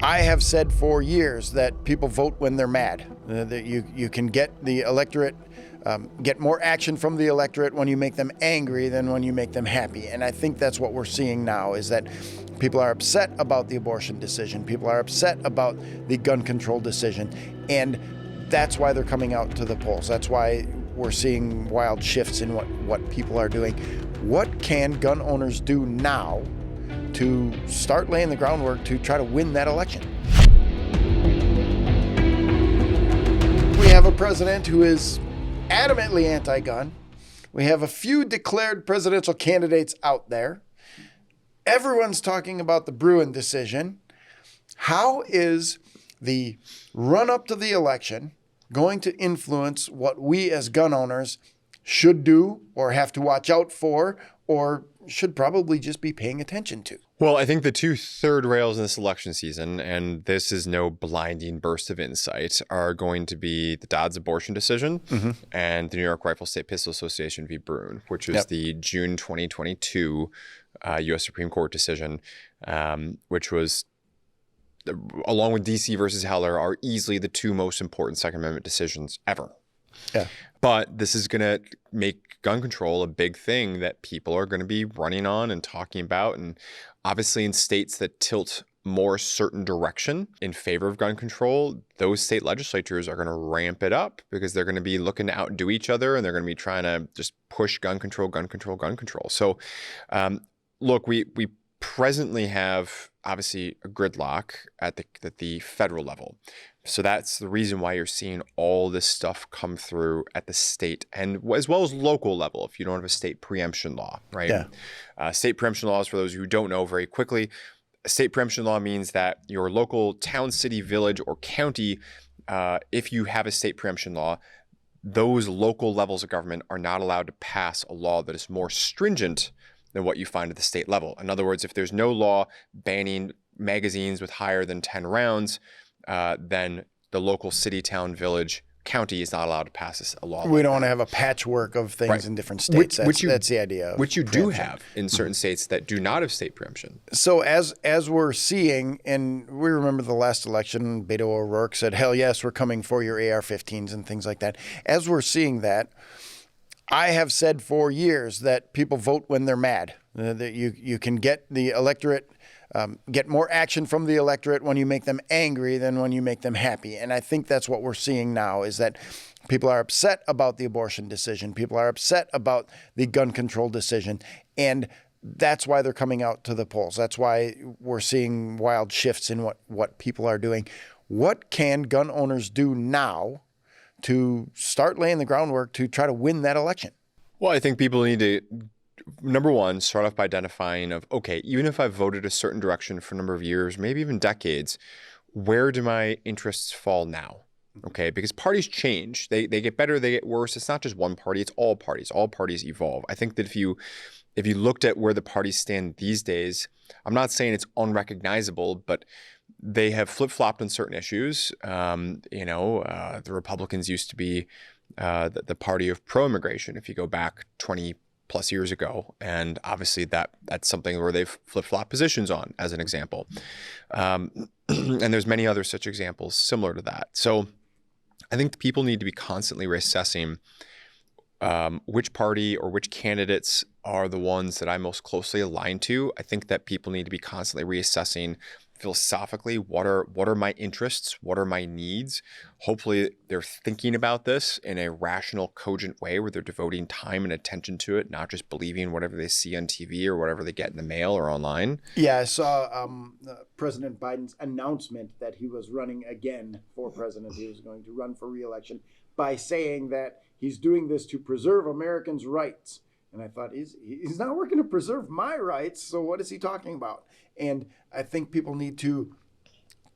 I have said for years that people vote when they're mad. That you can get the electorate, get more action from the electorate when you make them angry than when you make them happy. And I think that's what we're seeing now, is that people are upset about the abortion decision. People are upset about the gun control decision. And that's why they're coming out to the polls. That's why we're seeing wild shifts in what people are doing. What can gun owners do now to start laying the groundwork to try to win that election? We have a president who is adamantly anti-gun. We have a few declared presidential candidates out there. Everyone's talking about the Bruen decision. How is the run-up to the election going to influence what we as gun owners should do or have to watch out for or should probably just be paying attention to? Well, I think the two third rails in this election season, and this is no blinding burst of insight, are going to be the Dodd's abortion decision and the New York Rifle State Pistol Association v. Bruen, which is the June 2022 U.S. Supreme Court decision, which was, along with D.C. versus Heller, are easily the two most important Second Amendment decisions ever. Yeah. But this is going to make gun control a big thing that people are going to be running on and talking about. And obviously in states that tilt more certain direction in favor of gun control, those state legislatures are going to ramp it up because they're going to be looking to outdo each other, and they're going to be trying to just push gun control, gun control, gun control. So look, we presently have obviously a gridlock at the federal level. So that's the reason why you're seeing all this stuff come through at the state and as well as local level if you don't have a state preemption law, right? Yeah. State preemption laws, for those who don't know very quickly, a state preemption law means that your local town, city, village, or county, if you have a state preemption law, those local levels of government are not allowed to pass a law that is more stringent than what you find at the state level. In other words, if there's no law banning magazines with higher than 10 rounds, then the local city, town, village, county is not allowed to pass a law. We don't want to have a patchwork of things in different states. That's the idea. Which you do have in certain states that do not have state preemption. So as we're seeing, and we remember the last election, Beto O'Rourke said, hell yes, we're coming for your AR-15s and things like that. As we're seeing that, I have said for years that people vote when they're mad. That you can get the electorate, get more action from the electorate when you make them angry than when you make them happy. And I think that's what we're seeing now, is that people are upset about the abortion decision. People are upset about the gun control decision. And that's why they're coming out to the polls. That's why we're seeing wild shifts in what people are doing. What can gun owners do now to start laying the groundwork to try to win that election? Well, I think people need to, number one, start off by identifying okay, even if I've voted a certain direction for a number of years, maybe even decades, where do my interests fall now? Okay, because parties change. They get better, they get worse. It's not just one party, it's all parties. All parties evolve. I think that if you looked at where the parties stand these days, I'm not saying it's unrecognizable, but they have flip-flopped on certain issues. The Republicans used to be the party of pro-immigration if you go back 20 plus years ago. And obviously that's something where they've flip-flopped positions on, as an example. And there's many other such examples similar to that. So I think people need to be constantly reassessing which party or which candidates are the ones that I'm most closely aligned to. I think that people need to be constantly reassessing philosophically, what are my interests? What are my needs? Hopefully they're thinking about this in a rational, cogent way where they're devoting time and attention to it, not just believing whatever they see on TV or whatever they get in the mail or online. Yeah, I saw President Biden's announcement that he was running again for president. He was going to run for re-election by saying that he's doing this to preserve Americans' rights. And I thought, he's not working to preserve my rights, so what is he talking about? And I think people need to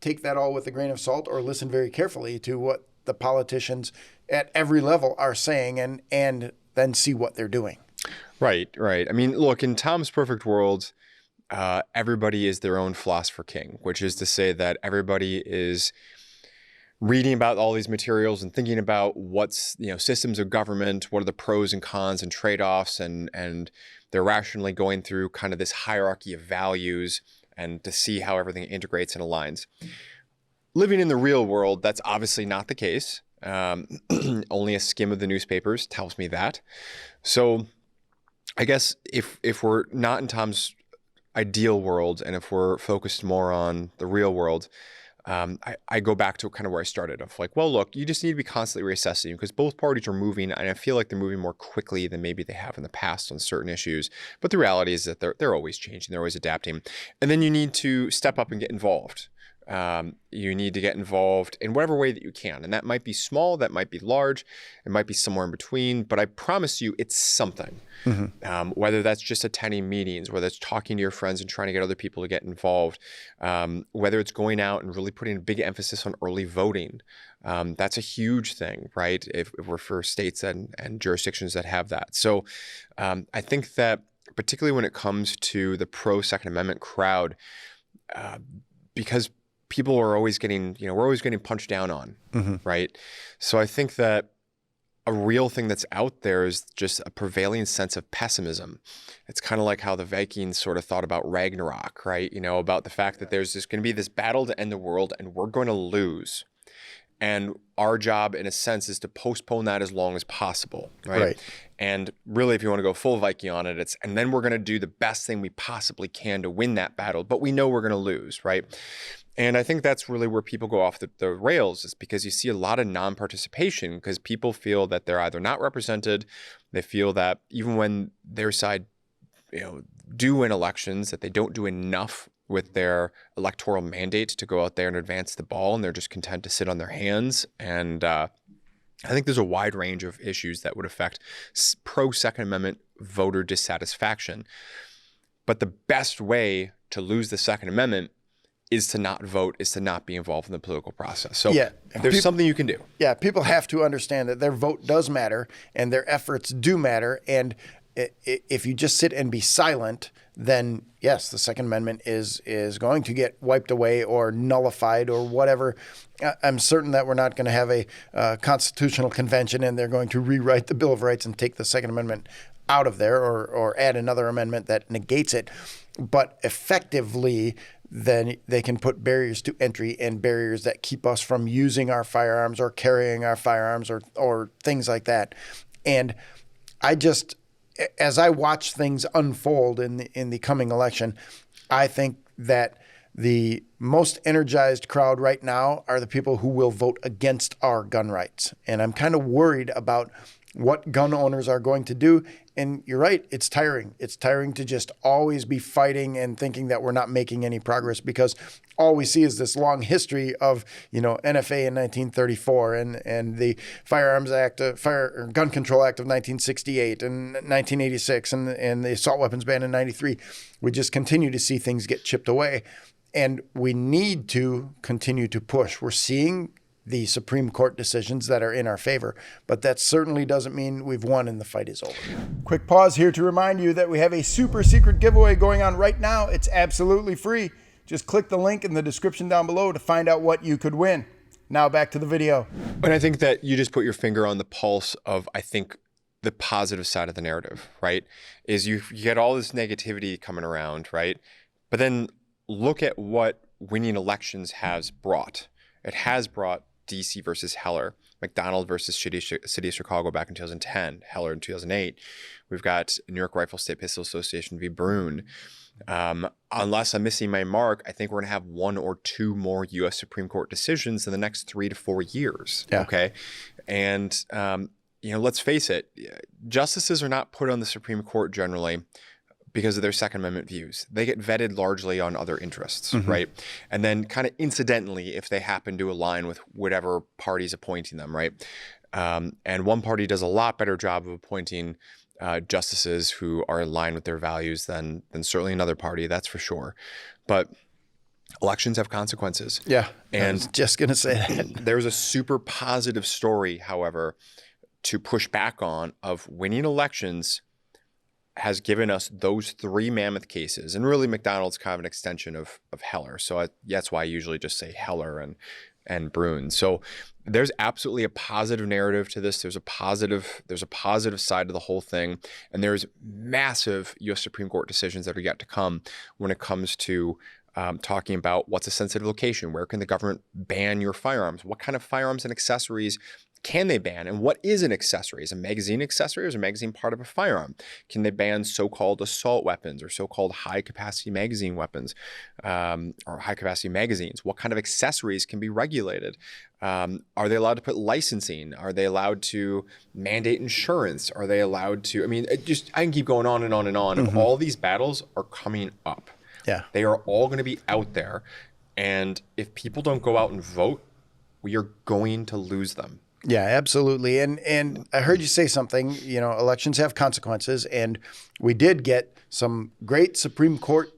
take that all with a grain of salt or listen very carefully to what the politicians at every level are saying and then see what they're doing. Right. I mean, look, in Tom's perfect world, everybody is their own philosopher king, which is to say that everybody is reading about all these materials and thinking about what's, systems of government, what are the pros and cons and trade-offs, and they're rationally going through kind of this hierarchy of values and to see how everything integrates and aligns. Living in the real world, that's obviously not the case. Only a skim of the newspapers tells me that. So I guess if we're not in Tom's ideal world, and if we're focused more on the real world, I go back to kind of where I started of like, well, look, you just need to be constantly reassessing because both parties are moving, and I feel like they're moving more quickly than maybe they have in the past on certain issues. But the reality is that they're always changing, they're always adapting. And then you need to step up and get involved. You need to get involved in whatever way that you can. And that might be small, that might be large, it might be somewhere in between, but I promise you it's something. Whether that's just attending meetings, whether it's talking to your friends and trying to get other people to get involved, whether it's going out and really putting a big emphasis on early voting. That's a huge thing, right? If we're for states and jurisdictions that have that. So I think that particularly when it comes to the pro-Second Amendment crowd, because people are always getting, we're always getting punched down on, right? So I think that a real thing that's out there is just a prevailing sense of pessimism. It's kind of like how the Vikings sort of thought about Ragnarok, right? About the fact that there's just going to be this battle to end the world and we're going to lose. And our job, in a sense, is to postpone that as long as possible, right? And really, if you want to go full Viking on it, and then we're going to do the best thing we possibly can to win that battle, but we know we're going to lose, right? And I think that's really where people go off the rails, is because you see a lot of non-participation because people feel that they're either not represented, they feel that even when their side, do win elections, that they don't do enough with their electoral mandate to go out there and advance the ball, and they're just content to sit on their hands. And I think there's a wide range of issues that would affect pro-Second Amendment voter dissatisfaction. But the best way to lose the Second Amendment is to not vote, is to not be involved in the political process. So there's something you can do. Yeah, people have to understand that their vote does matter and their efforts do matter. And if you just sit and be silent, then yes, the Second Amendment is going to get wiped away or nullified or whatever. I'm certain that we're not going to have a constitutional convention and they're going to rewrite the Bill of Rights and take the Second Amendment out of there or add another amendment that negates it. But effectively, then they can put barriers to entry and barriers that keep us from using our firearms or carrying our firearms or things like that. And as I watch things unfold in the coming election, I think that the most energized crowd right now are the people who will vote against our gun rights. And I'm kind of worried about what gun owners are going to do. And you're right, it's tiring. It's tiring to just always be fighting and thinking that we're not making any progress because all we see is this long history of, NFA in 1934 and the Firearms Act, Gun Control Act of 1968 and 1986 and the Assault Weapons Ban in 93. We just continue to see things get chipped away. And we need to continue to push. We're seeing the Supreme Court decisions that are in our favor, but that certainly doesn't mean we've won and the fight is over. Quick pause here to remind you that we have a super secret giveaway going on right now. It's absolutely free. Just click the link in the description down below to find out what you could win. Now back to the video. And I think that you just put your finger on the pulse of, I think, the positive side of the narrative, right? Is you get all this negativity coming around, right? But then look at what winning elections has brought. It has brought DC versus Heller, McDonald versus City of Chicago back in 2010, Heller in 2008. We've got New York Rifle State Pistol Association v. Brune. Unless I'm missing my mark, I think we're going to have one or two more U.S. Supreme Court decisions in the next 3 to 4 years. Yeah. Okay. And, let's face it, justices are not put on the Supreme Court generally because of their Second Amendment views. They get vetted largely on other interests, right? And then kind of incidentally, if they happen to align with whatever party's appointing them, right? And one party does a lot better job of appointing justices who are aligned with their values than certainly another party, that's for sure. But elections have consequences. Yeah, and I was just going to say that. There's a super positive story, however, to push back on of winning elections has given us those 3 mammoth cases. And really, McDonald's kind of an extension of Heller. So that's why I usually just say Heller and Brune. So there's absolutely a positive narrative to this. There's a positive side to the whole thing. And there's massive U.S. Supreme Court decisions that are yet to come when it comes to talking about what's a sensitive location, where can the government ban your firearms, what kind of firearms and accessories can they ban, and what is an accessory? Is a magazine accessory, or is a magazine part of a firearm? Can they ban so-called assault weapons or so-called high-capacity magazine weapons, or high-capacity magazines? What kind of accessories can be regulated? Are they allowed to put licensing? Are they allowed to mandate insurance? Are they allowed to? I mean, I can keep going on and on and on. And all these battles are coming up. Yeah, they are all going to be out there, and if people don't go out and vote, we are going to lose them. Yeah, absolutely. And I heard you say something, elections have consequences, and we did get some great Supreme Court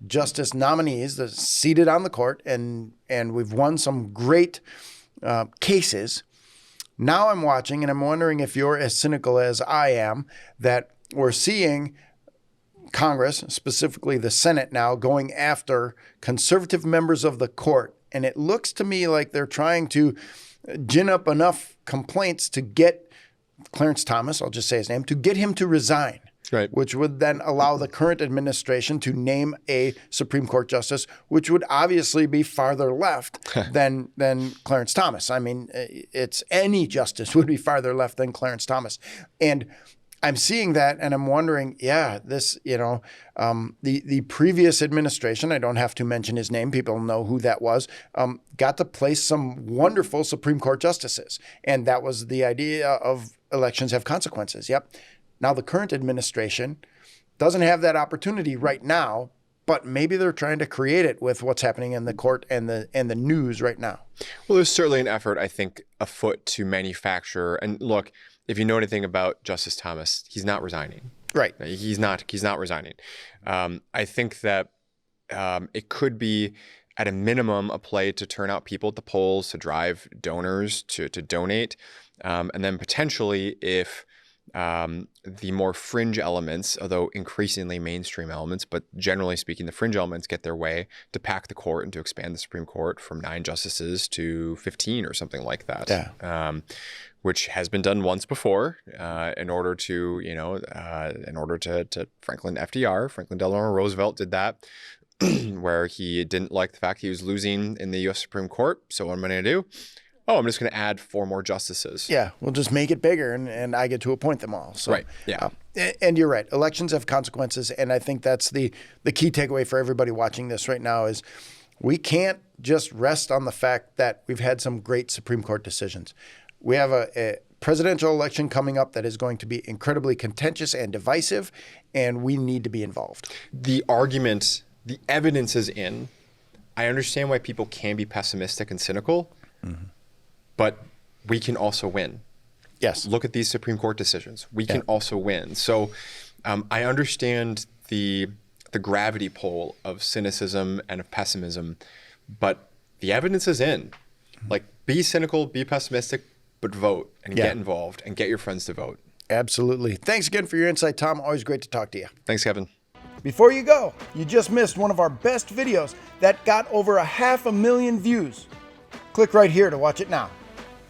justice nominees that seated on the court, and we've won some great cases. Now I'm watching, and I'm wondering if you're as cynical as I am, that we're seeing Congress, specifically the Senate now, going after conservative members of the court. And it looks to me like they're trying to gin up enough complaints to get Clarence Thomas, I'll just say his name, to get him to resign, right? Which would then allow the current administration to name a Supreme Court justice, which would obviously be farther left than Clarence Thomas. I mean, it's any justice would be farther left than Clarence Thomas. And I'm seeing that, and I'm wondering, the previous administration, I don't have to mention his name, people know who that was, got to place some wonderful Supreme Court justices. And that was the idea of elections have consequences. Yep. Now the current administration doesn't have that opportunity right now, but maybe they're trying to create it with what's happening in the court and the news right now. Well, there's certainly an effort, I think, afoot to manufacture. And look, if you know anything about Justice Thomas, he's not resigning. Right. He's not resigning. I think that it could be, at a minimum, a play to turn out people at the polls, to drive donors to donate. And then potentially, if the more fringe elements, although increasingly mainstream elements, but generally speaking, the fringe elements get their way, to pack the court and to expand the Supreme Court from 9 justices to 15 or something like that. Yeah. Which has been done once before, in order to Franklin Delano Roosevelt did that, where he didn't like the fact he was losing in the U.S. Supreme Court. So what am I going to do? Oh, I'm just going to add 4 more justices. Yeah, we'll just make it bigger, and I get to appoint them all. So, right. Yeah. And you're right. Elections have consequences, and I think that's the key takeaway for everybody watching this right now is we can't just rest on the fact that we've had some great Supreme Court decisions. We have a presidential election coming up that is going to be incredibly contentious and divisive, and we need to be involved. The argument, the evidence is in. I understand why people can be pessimistic and cynical, but we can also win. Yes. Look at these Supreme Court decisions. We can also win. So I understand the gravity pull of cynicism and of pessimism, but the evidence is in. Like, be cynical, be pessimistic, but vote and get involved and get your friends to vote. Absolutely. Thanks again for your insight, Tom. Always great to talk to you. Thanks, Kevin. Before you go, you just missed one of our best videos that got over 500,000 views. Click right here to watch it now.